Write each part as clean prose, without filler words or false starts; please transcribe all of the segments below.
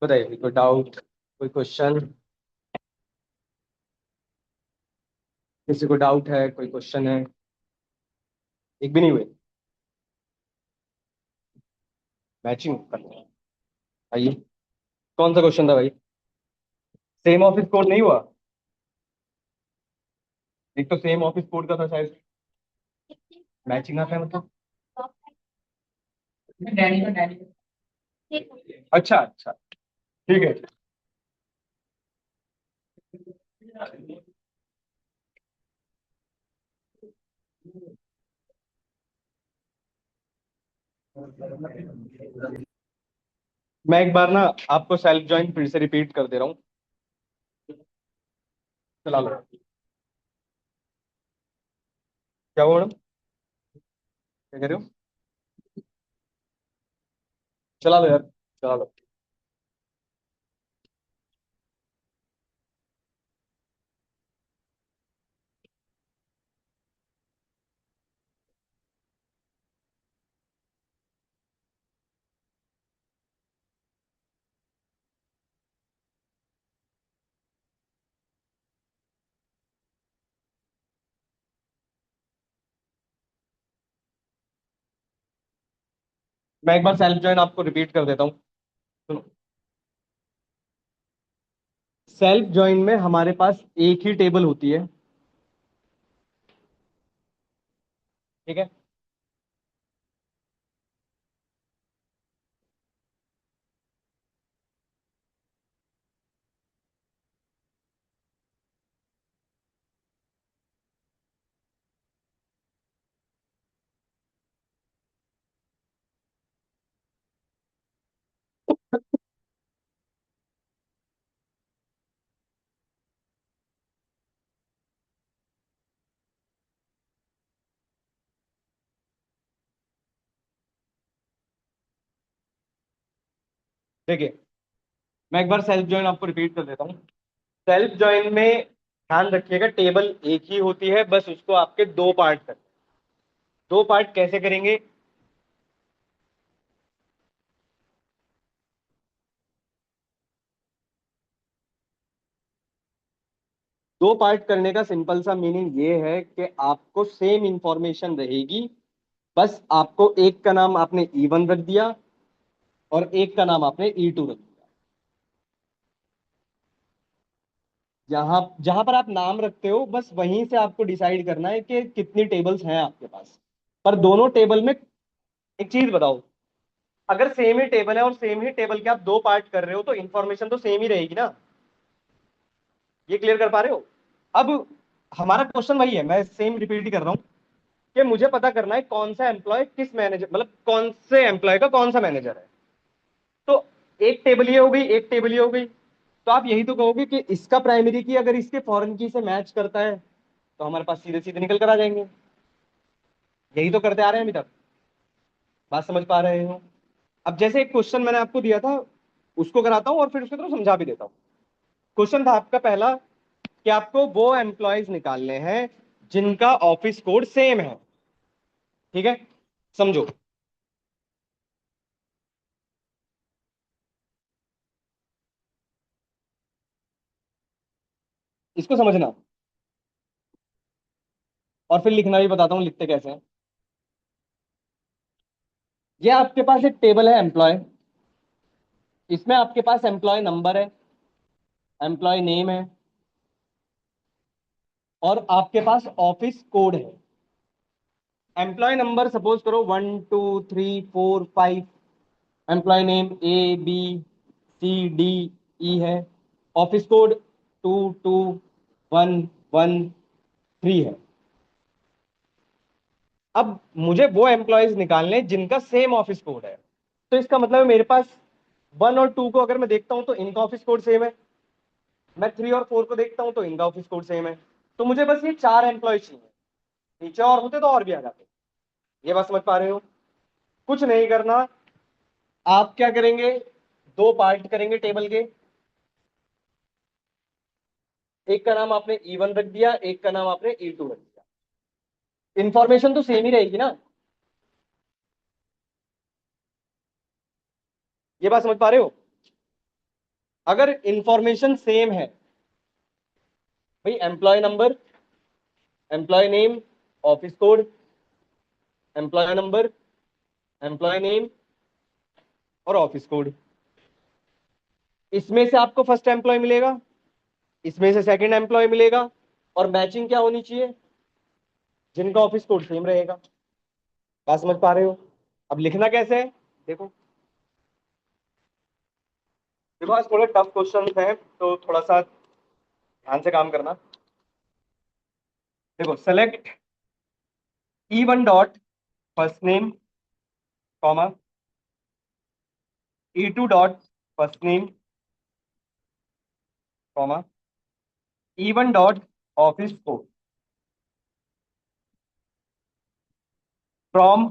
बताइए, कोई डाउट, कोई क्वेश्चन? किसी को डाउट है, कोई क्वेश्चन है? एक भी नहीं हुए? मैचिंग करना है। आइए। कौन सा क्वेश्चन था भाई? सेम ऑफिस कोड नहीं हुआ? एक तो सेम ऑफिस कोड का था शायद। मैचिंग आता है मतलब? अच्छा अच्छा, ठीक है। मैं एक बार ना आपको सेल्फ ज्वाइन फिर से रिपीट कर दे रहा हूँ। चला लो। क्या हुआ मैडम? क्या कह रहे हो? चला लो यार, चला लो। मैं एक बार सेल्फ ज्वाइन आपको रिपीट कर देता हूँ। सुनो। सेल्फ ज्वाइन में हमारे पास एक ही टेबल होती है। ठीक है। देखिए, मैं एक बार सेल्फ ज्वाइन आपको रिपीट कर देता हूँ। सेल्फ ज्वाइन में ध्यान रखिएगा, टेबल एक ही होती है, बस उसको आपके दो पार्ट कर। दो पार्ट कैसे करेंगे? दो पार्ट करने का सिंपल सा मीनिंग ये है कि आपको सेम इंफॉर्मेशन रहेगी। बस आपको एक का नाम आपने E1 रख दिया और एक का नाम आपने E2 रख दिया। जहां जहां पर आप नाम रखते हो, बस वहीं से आपको डिसाइड करना है कि कितनी टेबल्स हैं आपके पास। पर दोनों टेबल में एक चीज बताओ, अगर सेम ही टेबल है और सेम ही टेबल के आप दो पार्ट कर रहे हो तो इन्फॉर्मेशन तो सेम ही रहेगी ना। ये क्लियर कर पा रहे हो? अब हमारा क्वेश्चन वही है, मैं सेम रिपीट ही कर रहा हूँ कि मुझे पता करना है कौन सा एम्प्लॉय किस मैनेजर, मतलब कौन से एम्प्लॉय का कौन सा मैनेजर है। तो एक टेबल ये हो गई, एक टेबल ये हो गई। तो आप यही तो कहोगे कि इसका प्राइमरी की अगर इसके फॉरेन की से मैच करता है तो हमारे पास सीधे सीधे निकल कर आ जाएंगे। यही तो करते आ रहे हैं अभी तक। बात समझ पा रहे हो? अब जैसे एक क्वेश्चन मैंने आपको दिया था, उसको कराता हूँ और फिर उसके थ्रू समझा भी देता हूँ। क्वेश्चन था आपका पहला कि आपको वो एम्प्लॉयज निकालने हैं जिनका ऑफिस कोड सेम है। ठीक है, समझो। इसको समझना और फिर लिखना भी बताता हूँ लिखते कैसे हैं। ये आपके पास एक टेबल है एम्प्लॉय। इसमें आपके पास एम्प्लॉय नंबर है, एम्प्लॉय नेम है और आपके पास ऑफिस कोड है। एम्प्लॉय नंबर सपोज करो 1 2 3 4 5। एम्प्लॉय नेम ABCDE है। ऑफिस कोड 22113 है। अब मुझे वो एम्प्लॉयज निकालने हैं जिनका सेम ऑफिस कोड है। तो इसका मतलब है मेरे पास 1 और 2 को अगर मैं देखता हूं तो इनका ऑफिस कोड सेम है। मैं 3 और 4 को देखता हूं तो इनका ऑफिस कोड सेम है। तो मुझे बस ये चार एम्प्लॉय चाहिए। नीचे और होते तो और भी आ जाते। ये बात समझ पा रहे हो? कुछ नहीं करना। आप क्या करेंगे? दो पार्ट करेंगे टेबल के। एक का नाम आपने E1 रख दिया, एक का नाम आपने E2 रख दिया। इंफॉर्मेशन तो सेम ही रहेगी ना। ये बात समझ पा रहे हो? अगर इंफॉर्मेशन सेम है भाई, employee number, employee name, office code, employee number, employee name और ऑफिस कोड, इसमें से आपको फर्स्ट एम्प्लॉय मिलेगा, इसमें से सेकंड एम्प्लॉय मिलेगा, और मैचिंग क्या होनी चाहिए, जिनका ऑफिस कोड सेम रहेगा। बात समझ पा रहे हो? अब लिखना कैसे है, देखो। देखो आज थोड़े टफ क्वेश्चन हैं, तो थोड़ा सा ध्यान से काम करना। देखो, select E1 dot first name, comma, E2 dot first name, comma, E1 dot office code from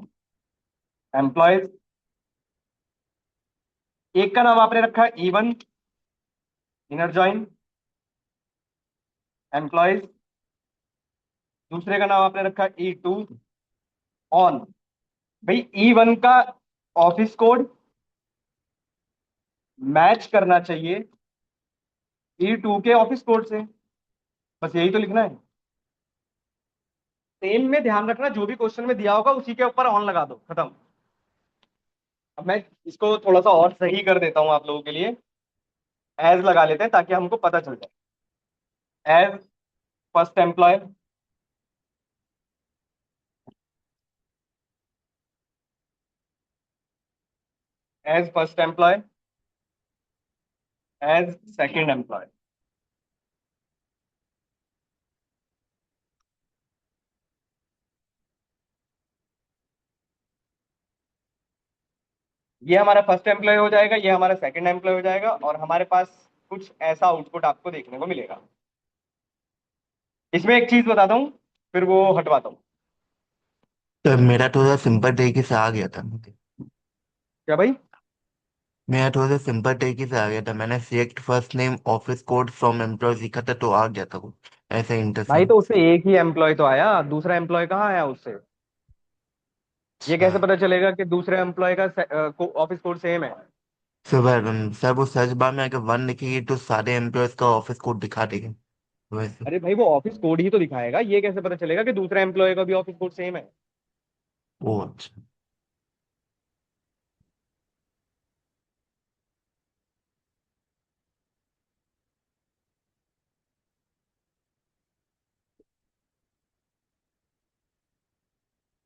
employees. एक का नाम आपने रखा E1 इनर जॉइन एम्प्लॉयज, दूसरे का नाम आपने रखा E2 ऑन। भाई E1 का ऑफिस कोड मैच करना चाहिए E2 के ऑफिस कोड से, बस यही तो लिखना है। सेम में ध्यान रखना, जो भी क्वेश्चन में दिया होगा उसी के ऊपर ऑन लगा दो, खत्म। अब मैं इसको थोड़ा सा और सही कर देता हूं आप लोगों के लिए। एज लगा लेते हैं ताकि हमको पता चल जाए। As first employee, as first employee, as second employee. ये हमारा फर्स्ट एम्प्लॉय हो जाएगा, ये हमारा सेकंड एम्प्लॉय हो जाएगा, और हमारे पास कुछ ऐसा आउटपुट आपको देखने को मिलेगा। इसमें एक चीज बताता हूँ, फिर वो हटवाता हूँ। तो मेरा थोड़ा सिंपल तरीके से आ गया था मुझे। क्या भाई? मेरा थोड़ा सा सिंपल तरीके से आ गया था, मैंने select first name office code from employ लिखा था तो आ गया था वो ऐसे भाई इंटरसेम। तो उससे एक ही एम्प्लॉय तो आया, दूसरा एम्प्लॉय कहाँ आया उससे? ये अच्छा। कैसे पता चलेगा कि दूसरे एम्प्लॉय का ऑफिस कोड सेम है? सर वो सर्च बार में अगर वन लिखेगी तो सारे एम्प्लॉयज का ऑफिस कोड दिखा देगा वैसे। अरे भाई वो ऑफिस कोड ही तो दिखाएगा, ये कैसे पता चलेगा कि दूसरे एम्प्लॉय का भी ऑफिस कोड सेम है? वो अच्छा।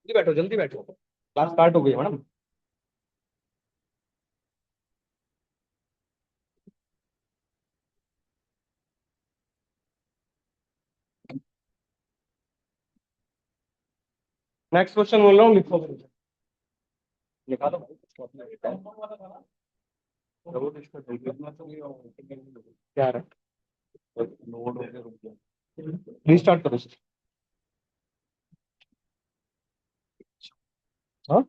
जल्दी बैठो, जल्दी बैठो, क्लास स्टार्ट हो गई है मैडम। नेक्स्ट क्वेश्चन बोल रहा हूँ, लिखो फिर। लिखा दो भाई। क्या है? रीस्टार्ट करो। हाँ,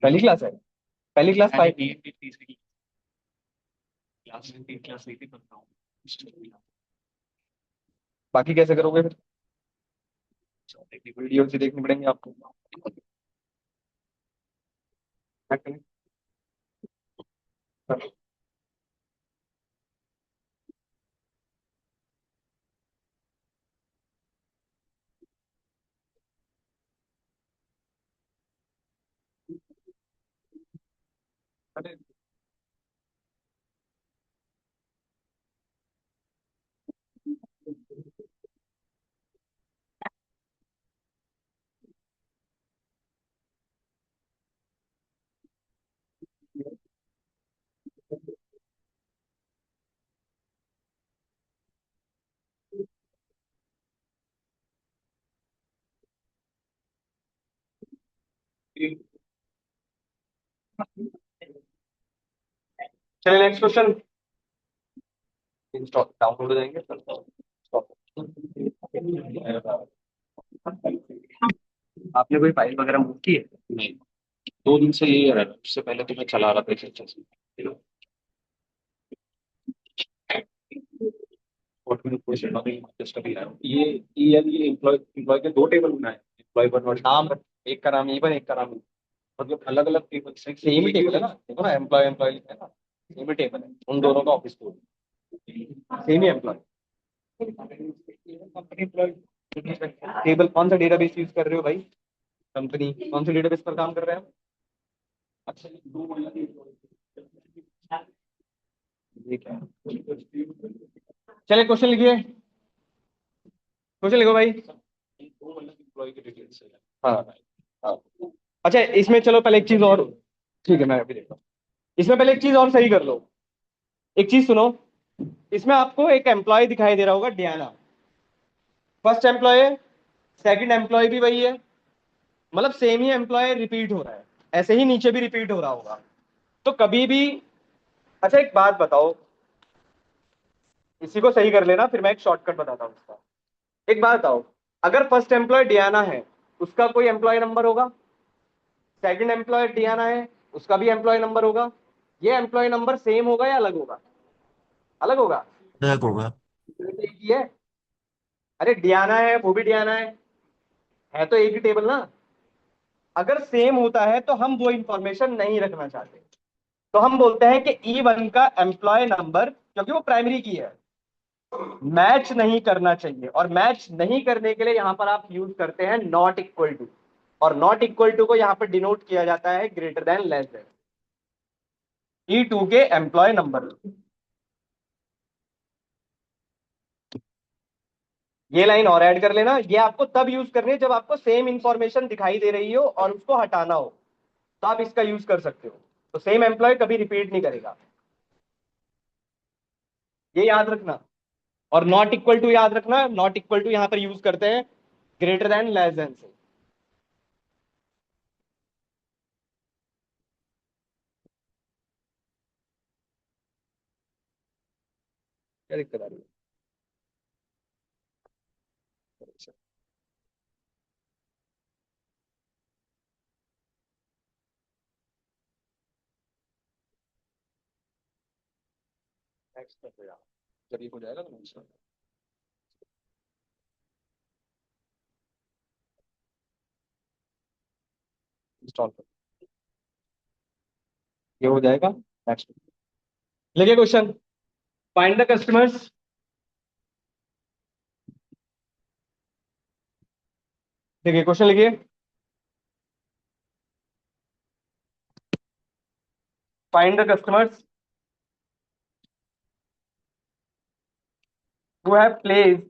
पहली क्लास है, पहली क्लास फाइव। बाकी कैसे करोगे फिर? वीडियो से देखनी पड़ेंगे आपको। चलिए नेक्स्ट क्वेश्चन। इंस्टॉल डाउनलोड हो जाएंगे। Stop. आपने कोई फाइल वगैरह मूव की है? नहीं, 2 दिन से यही रहा, उससे पहले तो मैं चला रहा था इसे अच्छे से। और मैंने कोई सेट नहीं जस्ट अभी आया हूँ। ये एम्प्लॉय एम्प्लॉय के 2 टेबल बनाए, एम्प्लॉय वन और नाम, एक का नाम E1, एक का नाम, मतलब अलग अलग टेबल, सेम ही टेबल है ना, देखो ना, एम्प्लॉय एम्प्लॉय लिखा है ना। सेम ही टेबल है उन दोनों का, ऑफिस कोड सेम ही एम्प्लॉय। कंपनी एम्प्लॉय टेबल, कौन सा डेटाबेस यूज कर रहे हो भाई? कंपनी कौन से डेटाबेस पर काम कर रहे हैं? अच्छा, ये क्या है? चलिए क्वेश्चन लिखिए, क्वेश्चन लिखो भाई। हाँ हाँ। अच्छा इसमें चलो पहले एक चीज और, ठीक है मैं अभी देखता हूँ। इसमें पहले एक चीज और सही कर लो। एक चीज सुनो, इसमें आपको एक एम्प्लॉय दिखाई दे रहा होगा, डियाना। फर्स्ट एम्प्लॉय है, सेकंड एम्प्लॉय भी वही है, मतलब सेम ही एम्प्लॉय रिपीट हो रहा है। ऐसे ही नीचे भी रिपीट हो रहा होगा, तो कभी भी। अच्छा एक बात बताओ, इसी को सही कर लेना, फिर मैं एक शॉर्टकट बताता हूँ उसका। एक बात बताओ, अगर फर्स्ट एम्प्लॉय डियाना है, उसका कोई एम्प्लॉय नंबर होगा। सेकंड एम्प्लॉय डियाना है, उसका भी एम्प्लॉय नंबर होगा। ये एम्प्लॉय नंबर सेम होगा या अलग होगा? अलग होगा। अलग होगा। तो एक ही है। अरे डियाना है, वो भी डियाना है तो एक ही टेबल ना। अगर सेम होता है तो हम वो इंफॉर्मेशन नहीं रखना चाहते, तो हम बोलते हैं कि E1 का एम्प्लॉय नंबर, क्योंकि वो प्राइमरी की है, मैच नहीं करना चाहिए। और मैच नहीं करने के लिए यहां पर आप यूज करते हैं नॉट इक्वल टू। और नॉट इक्वल टू को यहां पर डिनोट किया जाता है greater than less than, E2 के एम्प्लॉय नंबर। ये लाइन और ऐड कर लेना, ये आपको तब यूज करनी है जब आपको सेम इंफॉर्मेशन दिखाई दे रही हो और उसको हटाना हो, तो आप इसका यूज कर सकते हो। तो सेम एम्प्लॉय कभी रिपीट नहीं करेगा, ये याद रखना। और नॉट इक्वल टू याद रखना, नॉट इक्वल टू यहां पर यूज करते हैं ग्रेटर देन लेस देन से। क्या दिक्कत आ रही है? नेक्स्ट कर दो यार, जब ये हो जाएगा तो नेक्स्ट इंस्टॉल कर, ये हो जाएगा। नेक्स्ट लिखिए क्वेश्चन, फाइंड द कस्टमर्स। देखिए क्वेश्चन लिखिए, find the customers who have placed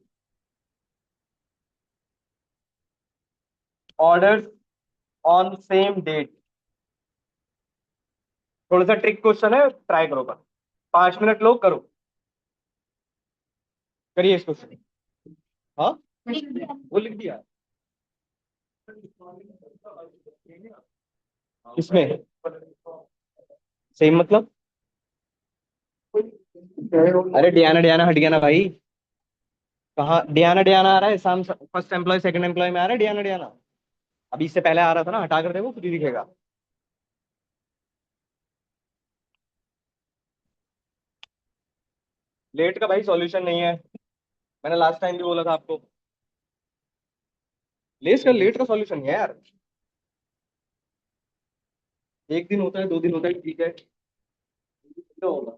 orders on same date. थोड़ा सा ट्रिक क्वेश्चन है, ट्राई करो बस। 5 मिनट लो, करो, करिए इस क्वेश्चन। हाँ वो लिख दिया इसमें, सेम मतलब। अरे डियाना डियाना हट गया ना भाई। कहाँ डियाना डियाना आ रहा है? शाम फर्स्ट एम्प्लॉय सेकंड एम्प्लॉय में आ रहा है डियाना डियाना। अभी इससे पहले आ रहा था ना, हटा कर देखो, खुद ही दिखेगा। लेट का भाई सॉल्यूशन नहीं है, मैंने लास्ट टाइम भी बोला था आपको। लेट का सॉल्यूशन है यार। एक दिन होता है, 2 दिन होता है, ठीक है, तो होगा।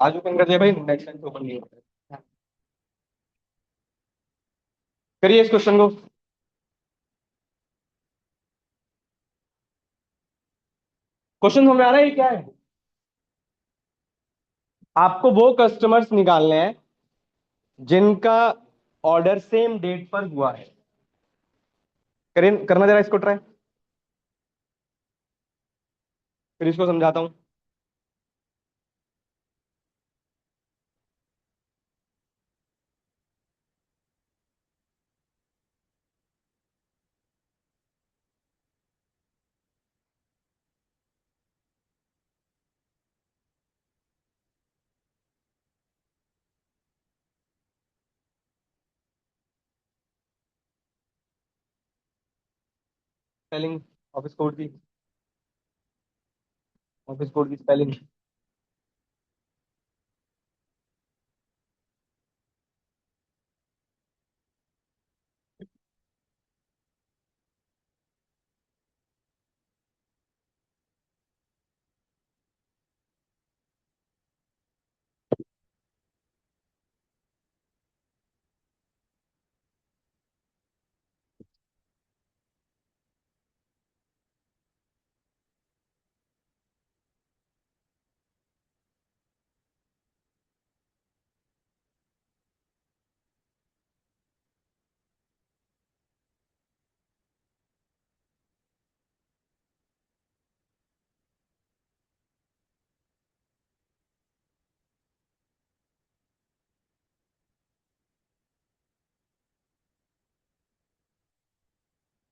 आज ओपन कर दिया भाई, नेक्स्ट टाइम से ओपन नहीं होता है। करिए इस क्वेश्चन को। क्वेश्चन समझ में आ रहा है ये क्या है? आपको वो कस्टमर्स निकालने हैं जिनका ऑर्डर सेम डेट पर हुआ है। करें, करना जरा इसको ट्राई, फिर इसको समझाता हूं। स्पेलिंग ऑफिस कोड की, ऑफिस कोड की स्पेलिंग।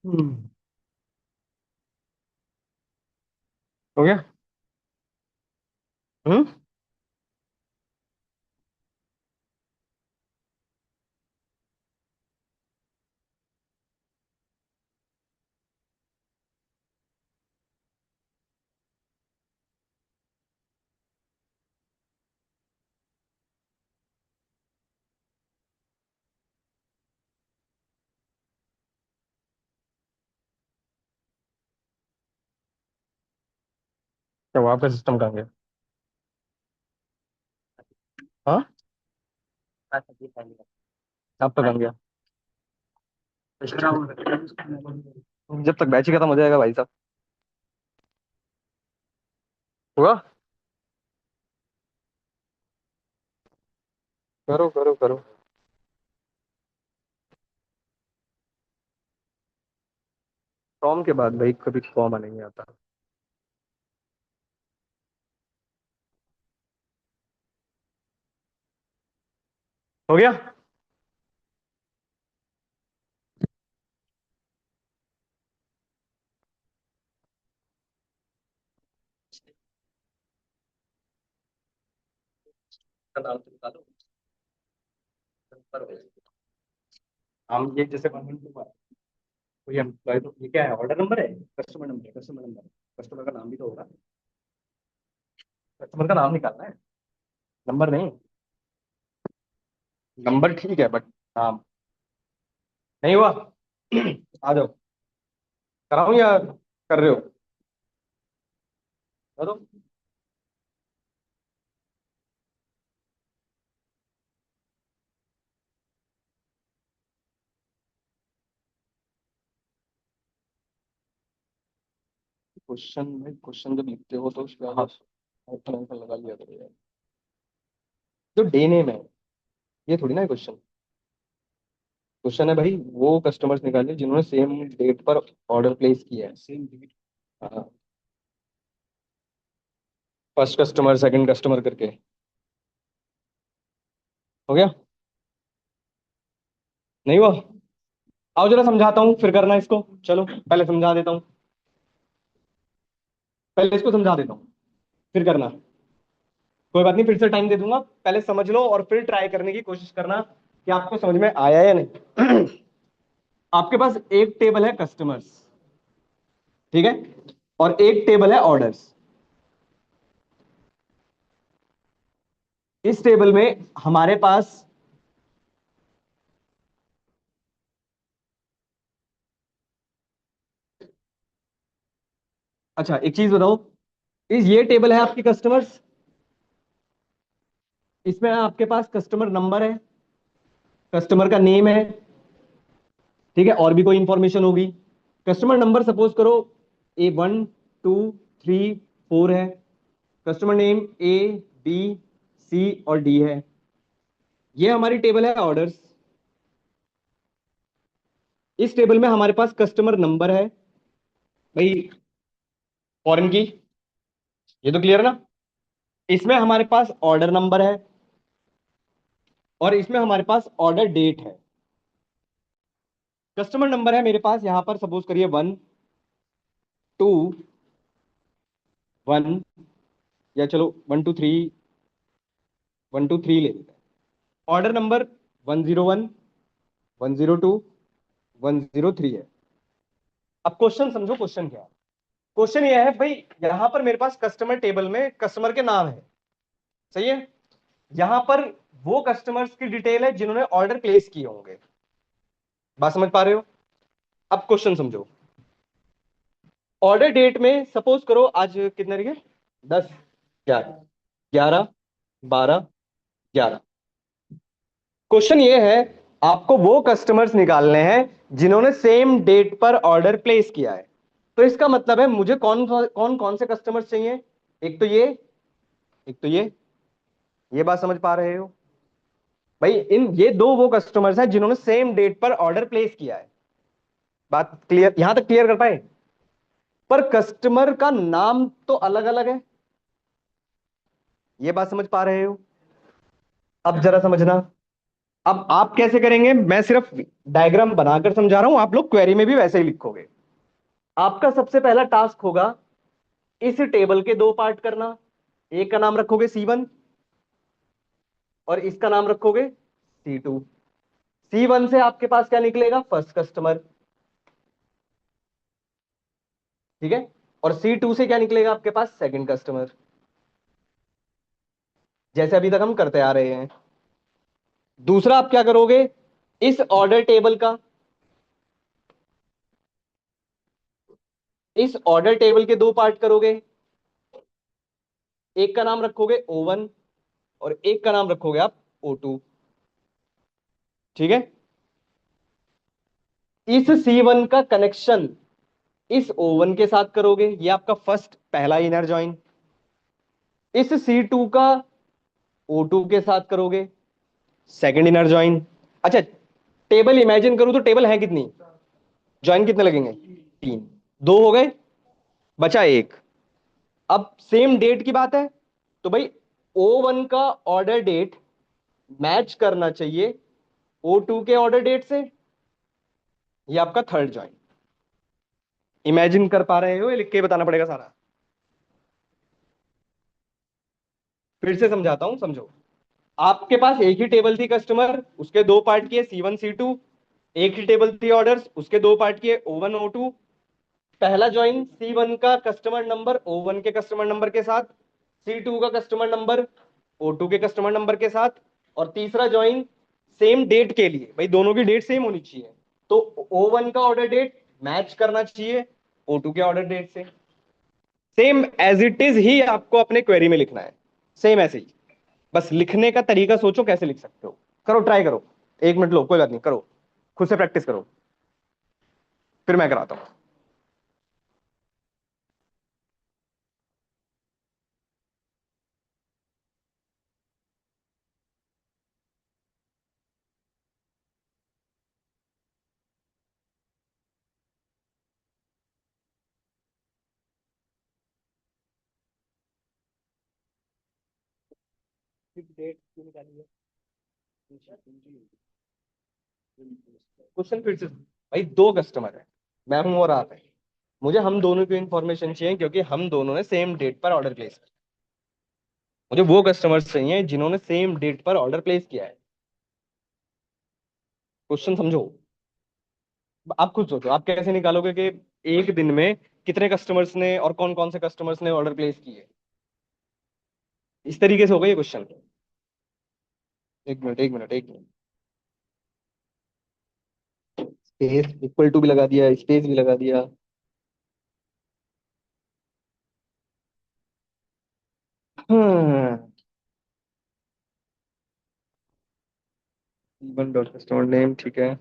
हम्म, हो गया। हम्म। क्या हुआ, आपका सिस्टम कहाँ गया? हाँ। आप तो कहाँ गया? जब तक बैच ही खत्म हो जाएगा भाई साहब। हुआ। करो करो करो। फ्रॉम के बाद भाई कभी कॉमा नहीं आता। हो गया। नाम तो बता दो। हम ये जैसे 1 1 2 कोई एम्प्लॉय, तो ये क्या है, ऑर्डर नंबर है? Customer number, customer number. Customer का नाम भी तो होगा। कस्टमर का नाम निकालना है, नंबर नहीं। नंबर ठीक है बट नाम नहीं हुआ। आ जाओ। कराऊं या कर रहे हो? करो। क्वेश्चन में क्वेश्चन जब लिखते हो तो उसके बाद ऑप्शन आंसर लगा लिया करो यार। जो डे नेम है, ये थोड़ी ना है क्वेश्चन। क्वेश्चन है भाई वो कस्टमर्स निकालिए जिन्होंने सेम डेट पर ऑर्डर प्लेस किया है, सेम डेट। हाँ। फर्स्ट कस्टमर, सेकंड कस्टमर करके। हो गया। नहीं हुआ। आओ जरा समझाता हूँ फिर करना इसको। चलो पहले समझा देता हूँ। पहले इसको समझा देता हूँ फिर करना। कोई बात नहीं, फिर से टाइम दे दूंगा, पहले समझ लो और फिर ट्राई करने की कोशिश करना कि आपको समझ में आया या नहीं। आपके पास एक टेबल है कस्टमर्स, ठीक है, और एक टेबल है ऑर्डर्स। इस टेबल में हमारे पास, अच्छा एक चीज बताओ, इस ये टेबल है आपकी कस्टमर्स, इसमें आपके पास कस्टमर नंबर है, कस्टमर का नेम है, ठीक है, और भी कोई इंफॉर्मेशन होगी। कस्टमर नंबर सपोज करो A 1 2 3 4 है। Customer name A B C और D है। ये हमारी टेबल है ऑर्डर्स। इस टेबल में हमारे पास कस्टमर नंबर है भाई, फॉरेन की, ये तो क्लियर ना। इसमें हमारे पास ऑर्डर नंबर है और इसमें हमारे पास ऑर्डर डेट है। कस्टमर नंबर है मेरे पास यहां पर सपोज करिए 1 2 1, या चलो 1 2 3 ले लेते हैं। ऑर्डर नंबर 101 102 103 है। अब क्वेश्चन समझो, क्वेश्चन क्या है। क्वेश्चन ये है भाई, यहां पर मेरे पास कस्टमर टेबल में कस्टमर के नाम है, सही है। यहां पर वो कस्टमर्स की डिटेल है जिन्होंने ऑर्डर प्लेस किए होंगे। बात समझ पा रहे हो? अब क्वेश्चन समझो। ऑर्डर डेट में सपोज करो आज कितने तारीख है? 10 11 11 12 11। क्वेश्चन ये है, आपको वो कस्टमर्स निकालने हैं जिन्होंने सेम डेट पर ऑर्डर प्लेस किया है। तो इसका मतलब है मुझे कौन कौन कौन से कस्टमर्स चाहिए? एक तो ये, एक तो ये बात समझ पा रहे हो? भाई इन ये दो वो कस्टमर्स हैं जिन्होंने सेम डेट पर ऑर्डर प्लेस किया है। बात क्लियर, यहां तक क्लियर कर पाए? पर कस्टमर का नाम तो अलग अलग है। ये बात समझ पा रहे हो? अब जरा समझना। अब आप कैसे करेंगे, मैं सिर्फ डायग्राम बनाकर समझा रहा हूं, आप लोग क्वेरी में भी वैसे ही लिखोगे। आपका सबसे पहला टास्क होगा इस टेबल के दो पार्ट करना। एक का नाम रखोगे C1 और इसका नाम रखोगे C2। C1 से आपके पास क्या निकलेगा, फर्स्ट कस्टमर, ठीक है। और C2 से क्या निकलेगा आपके पास, सेकंड कस्टमर, जैसे अभी तक हम करते आ रहे हैं। दूसरा आप क्या करोगे, इस ऑर्डर टेबल का, इस ऑर्डर टेबल के दो पार्ट करोगे। एक का नाम रखोगे O1 और एक का नाम रखोगे आप O2, ठीक है। इस C1 का कनेक्शन इस O1 के साथ करोगे, ये आपका फर्स्ट पहला इनर जॉइन। इस C2 का O2 के साथ करोगे, सेकंड इनर जॉइन। अच्छा, टेबल इमेजिन करूं तो टेबल है कितनी, जॉइन कितने लगेंगे, तीन। दो हो गए, बचा एक। अब सेम डेट की बात है, तो भाई O1 का ऑर्डर डेट मैच करना चाहिए O2 के ऑर्डर डेट से। ये आपका थर्ड जॉइन। इमेजिन कर पा रहे हो, ये लिख के बताना पड़ेगा सारा। फिर से समझाता हूं, समझो। आपके पास एक ही टेबल थी कस्टमर, उसके दो पार्ट किए C1 C2। एक ही टेबल थी ऑर्डर्स, उसके दो पार्ट किए O1 O2। पहला ज्वाइन C1 का कस्टमर नंबर O1 के कस्टमर नंबर के साथ, C2 का कस्टमर नंबर O2 के कस्टमर नंबर के साथ। और तीसरा ज्वाइन सेम डेट के लिए, भाई दोनों की डेट सेम होनी चाहिए, तो O1 का ऑर्डर डेट मैच करना चाहिए O2 के ऑर्डर डेट से। सेम एज इट इज ही आपको अपने क्वेरी में लिखना है, सेम ऐसे ही। बस लिखने का तरीका सोचो कैसे लिख सकते हो, करो ट्राई करो। 1 मिनट लो, कोई बात नहीं, करो, खुद से प्रैक्टिस करो, फिर मैं कराता हूं। डेट क्यों निकाली है, क्वेश्चन फिर से। भाई दो कस्टमर है, मैं हूं और आप है। मुझे हम दोनों की इंफॉर्मेशन चाहिए, क्योंकि हम दोनों ने सेम डेट पर ऑर्डर प्लेस किया। मुझे वो कस्टमर्स चाहिए जिन्होंने सेम डेट पर ऑर्डर प्लेस किया है। क्वेश्चन समझो। आप खुद सोचो, आप कैसे निकालोगे कि एक दिन में कितने कस्टमर्स ने और कौन कौन से कस्टमर्स ने ऑर्डर प्लेस किए। इस तरीके से होगा ये question. 1 minute 1 minute 1 minute, space equal to भी लगा दिया, स्पेस भी लगा दिया। Hmm, one dot customer name, ठीक है।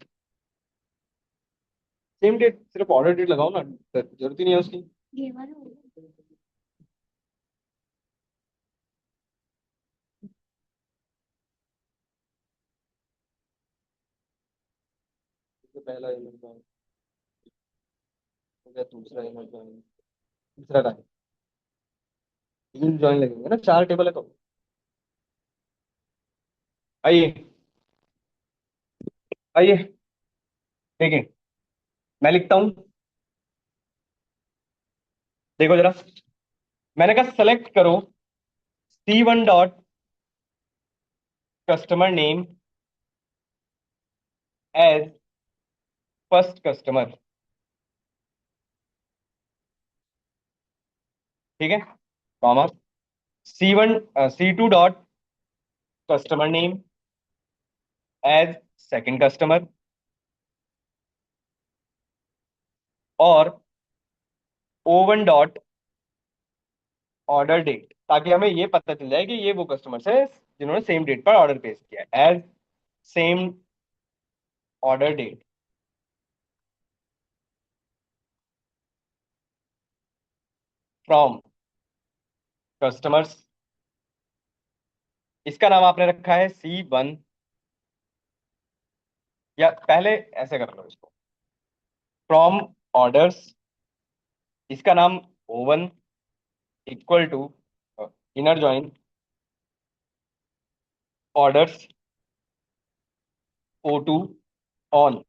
सेम डेट, सिर्फ ऑर्डर डेट लगाओ ना, जरूरत ही नहीं है उसकी। तो पहला ईमेल ज्वाइन हो गया, दूसरा ईमेल ज्वाइन, तीसरा का 3 ज्वाइन लगेंगे ना, 4 टेबल है तो। आइए, आइए, देखिए, मैं लिखता हूँ, देखो जरा। मैंने कहा सेलेक्ट करो C1 dot customer name as first customer, ठीक है, comma. C2 dot customer name as second customer, और O1 डॉट ऑर्डर डेट, ताकि हमें ये पता चल जाए कि ये वो कस्टमर्स है जिन्होंने सेम डेट पर ऑर्डर प्लेस किया है, as same order date from customers. इसका नाम आपने रखा है C1, या पहले ऐसे कर लो इसको, फ्रॉम ऑर्डर्स। इसका नाम O1 equal to inner join orders O2 on.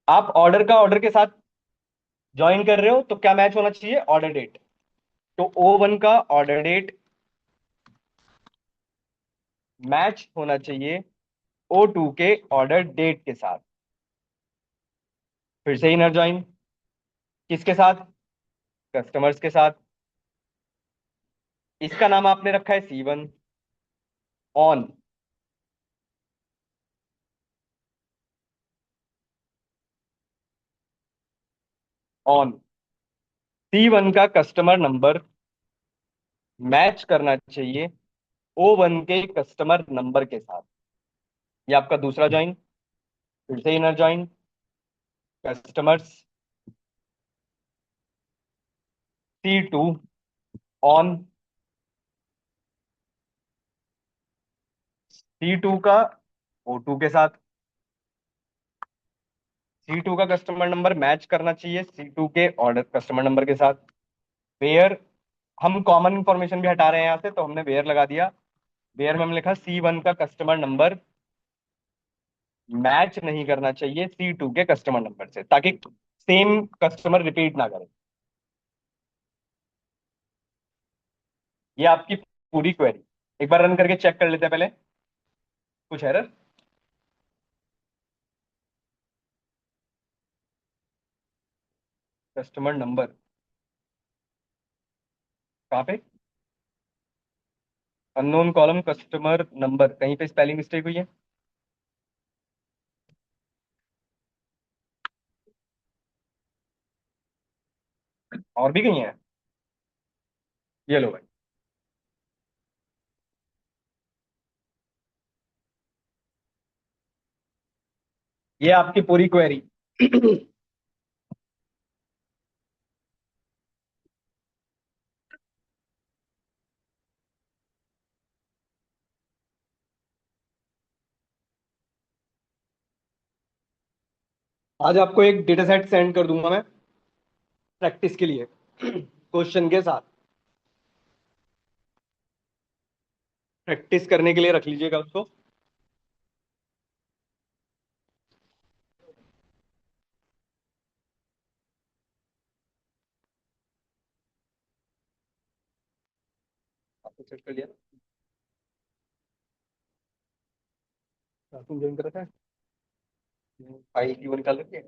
आप ऑर्डर का ऑर्डर के साथ ज्वाइन कर रहे हो तो क्या मैच होना चाहिए? Order date. तो O1 का ऑर्डर डेट मैच होना चाहिए O2 के ऑर्डर डेट के साथ। फिर से इनर ज्वाइन। किसके साथ? कस्टमर्स के साथ। इसका नाम आपने रखा है C1 ऑन। ऑन। C1 का कस्टमर नंबर मैच करना चाहिए O1 के कस्टमर नंबर के साथ। ये आपका दूसरा ज्वाइन। फिर से inner join. Customers C2 on. C2 का O2 के साथ। C2 का कस्टमर नंबर मैच करना चाहिए C2 के ऑर्डर कस्टमर नंबर के साथ। वेयर, हम कॉमन इंफॉर्मेशन भी हटा रहे हैं यहां से, तो हमने वेयर लगा दिया। वेयर में हमने लिखा C1 का कस्टमर नंबर मैच नहीं करना चाहिए C2 के कस्टमर नंबर से, ताकि सेम कस्टमर रिपीट ना करे। ये आपकी पूरी क्वेरी। एक बार रन करके चेक कर लेते हैं पहले। कुछ एरर? कस्टमर नंबर कहाँ पे? अननोन कॉलम कस्टमर नंबर, कहीं पे स्पेलिंग मिस्टेक हुई है? और भी कहीं है? ये लो भाई। ये आपकी पूरी क्वेरी। आज आपको एक डेटा सेट सेंड कर दूंगा मैं प्रैक्टिस के लिए क्वेश्चन के साथ। प्रैक्टिस करने के लिए रख लीजिएगा उसको। आपको सेट कर लिया? आपने ज्वाइन कर रखा है? फाइल की वो निकाल रखी है?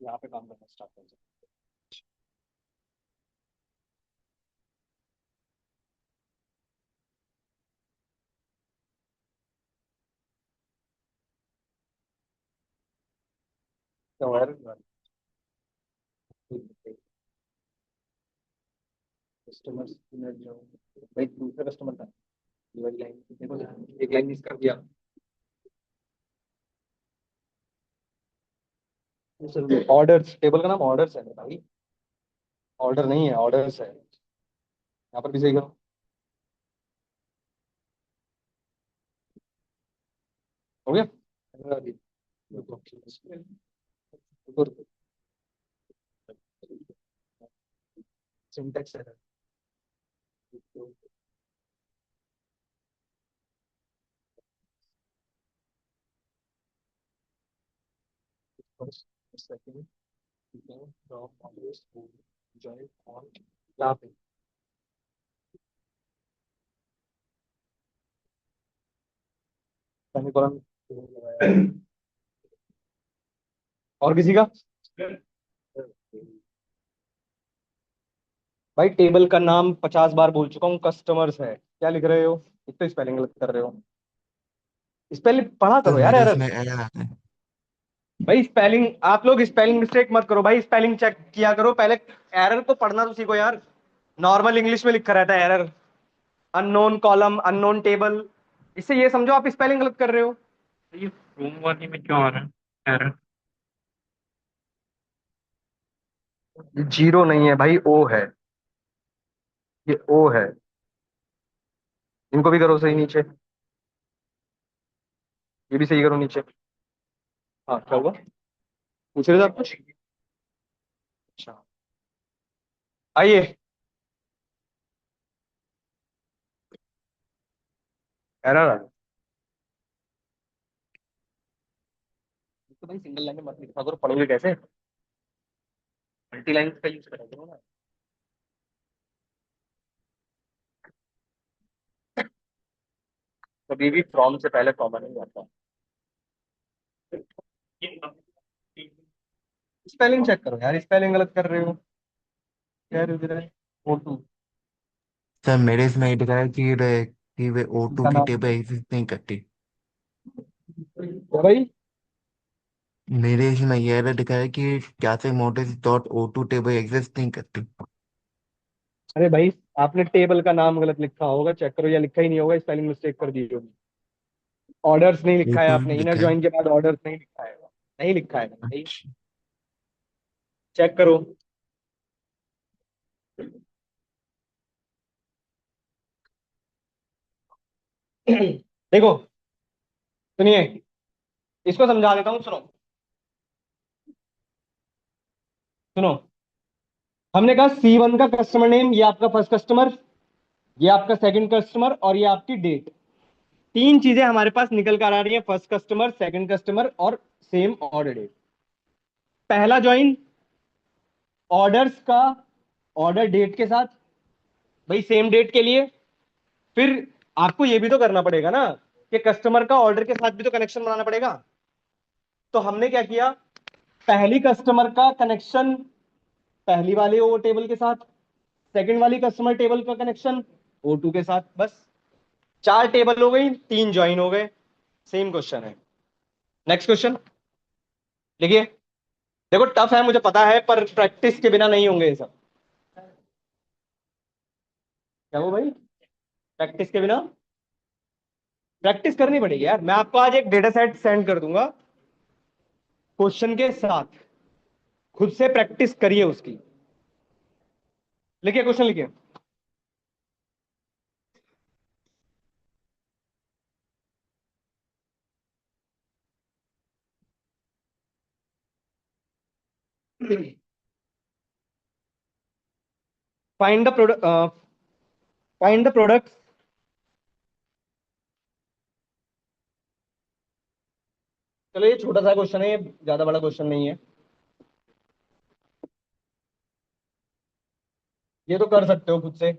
यहाँ पे काम करना स्टार्ट कर दो। तो कस्टमर भाई, दूसरा कस्टमर था। ये वाली लाइन देखो, एक लाइन मिस कर दिया। ऑर्डर्स, टेबल का नाम ऑर्डर्स है भाई। ऑर्डर नहीं है, ऑर्डर्स है। यहाँ पर भी सही करो। हो गया? सिंटेक्स है। Second from always join on यहाँ पे सेमीकोलन और किसी का। भाई टेबल का नाम 50 बार बोल चुका हूँ, कस्टमर्स है, क्या लिख रहे हो? एक तो स्पेलिंग गलत कर रहे हो। स्पेलिंग पढ़ा सर करो यार मेरे एरर। इसमें एरर आता है। भाई स्पेलिंग, आप लोग स्पेलिंग मिस्टेक मत करो भाई, स्पेलिंग चेक किया करो पहले। एरर तो पढ़ना तो सीखो यार। नॉर्मल इंग्लिश में लिखा रहता है error, unknown column, unknown table. इससे ये समझो आप स्पेलिंग गलत कर रहे हो। ये रूम वाली में क्यों आ रहा है एरर? जीरो नहीं है भाई, ओ है। ये ओ है। इनको भी करो सही नीचे। ये भी सही करो नीचे। हाँ क्या हुआ? पूछ रहे थे आप कुछ? अच्छा, आइए। एरर आ गया। तो भाई सिंगल लाइन में मत लिखा करो, पढ़ोगे कैसे? मल्टी लाइन का यूज करा करो ना। कभी भी फ्रॉम से पहले कॉमा नहीं आता। स्पेलिंग चेक करो यार, स्पेलिंग गलत कर रहे हो। क्या है? O two. सर मेरे इसमें ये दिखा है कि वे ओ टू इनका की नाम टेबल एग्जिस्ट नहीं करती। क्या भाई? मेरे इसमें ये एरर दिखा है कि कैसे मोटेस dot O two table exist नहीं करती। अरे भाई, आपने टेबल का नाम गलत लिखा होगा, चेक करो, या लिखा ही नहीं होगा, स्पेलिंग मिस्टेक कर दी होगी। ऑर्डर्स नहीं ओ लिखा है टू आपने, इनर लिखा है। ज्वाइन के बाद ऑर्डर्स नहीं लिखा है। नहीं लिखा है भाई। अच्छा। चेक करो। देखो, सुनिए, इसको समझा देता हूँ, सुनो। सुनो, हमने कहा C1 का कस्टमर नेम, ये आपका फर्स्ट कस्टमर, ये आपका सेकंड कस्टमर, और ये आपकी डेट। तीन चीजें हमारे पास निकल कर आ रही है, फर्स्ट कस्टमर, सेकंड कस्टमर और सेम ऑर्डर डेट। पहला ज्वाइन ऑर्डर्स का ऑर्डर डेट के साथ, भाई सेम डेट के लिए। फिर आपको ये भी तो करना पड़ेगा ना कि कस्टमर का ऑर्डर के साथ भी तो कनेक्शन बनाना पड़ेगा। तो हमने क्या किया, पहली कस्टमर का कनेक्शन पहली वाले ओ टेबल के साथ, सेकंड वाली कस्टमर टेबल का कनेक्शन ओ टू के साथ, बस। चार टेबल हो गई, तीन ज्वाइन हो गए। सेम क्वेश्चन है। नेक्स्ट क्वेश्चन देखिए। देखो टफ है मुझे पता है, पर प्रैक्टिस के बिना नहीं होंगे ये सब। क्या वो भाई? प्रैक्टिस के बिना? प्रैक्टिस करनी पड़ेगी यार। मैं आपको आज एक डेटा सेट सेंड कर दूंगा क्वेश्चन के साथ, खुद से प्रैक्टिस करिए उसकी। लिखिए क्वेश्चन, लिखिए। Find the product, find the product. चलो ये छोटा सा क्वेश्चन है, ये ज्यादा बड़ा क्वेश्चन नहीं है। ये तो कर सकते हो खुद से।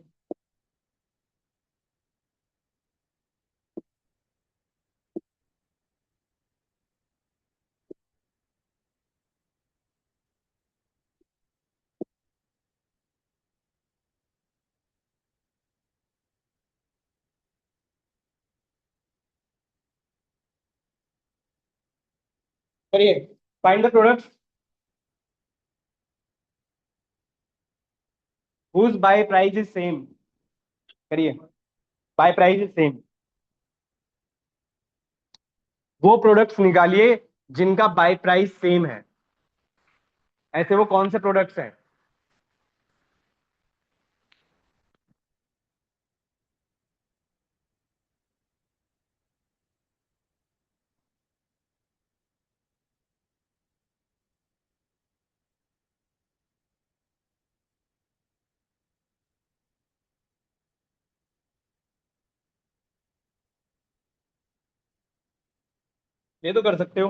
करिए। Find the product whose buy price is same. करिए। Buy price is same. वो प्रोडक्ट्स निकालिए जिनका बाय प्राइस सेम है। ऐसे वो कौन से प्रोडक्ट्स हैं? ये तो कर सकते हो।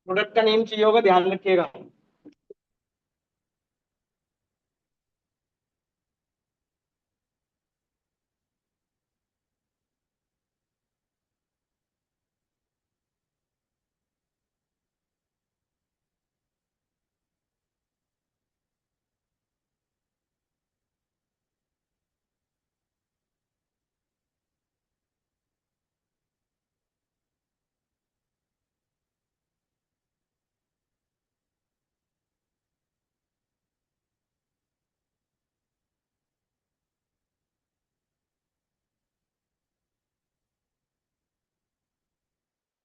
प्रोडक्ट का नेम चाहिए होगा, ध्यान रखिएगा।